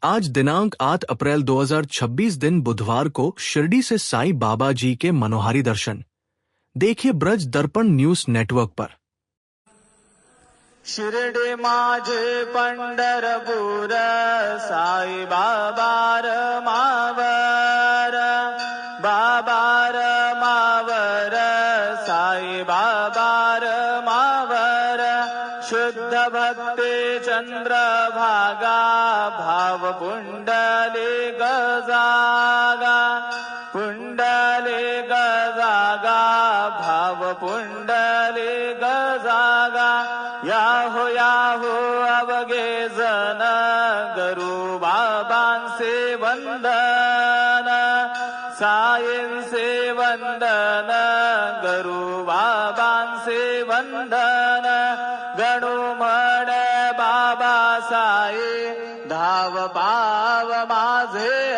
आज दिनांक 8 अप्रैल 2026 दिन बुधवार को शिरडी से साईं बाबा जी के मनोहारी दर्शन। देखिए ब्रज दर्पण न्यूज नेटवर्क पर। शिर्डी माझे पंढरपूर, साई बाबा मावर, बाबा मावर, साई बाबा मावर, शुद्ध भक्ती चंद्रभागा, भाव पुंडली गजागा, पुंडली गजागा, भाव पुंडली गजागा, याहो याहो अवघे जन, गुरु बाबांचे वंदन, साईंचे वंदन, गुरु बाबांचे वंदन, गणू म्हणे बाबा साई, धाव पाव माझे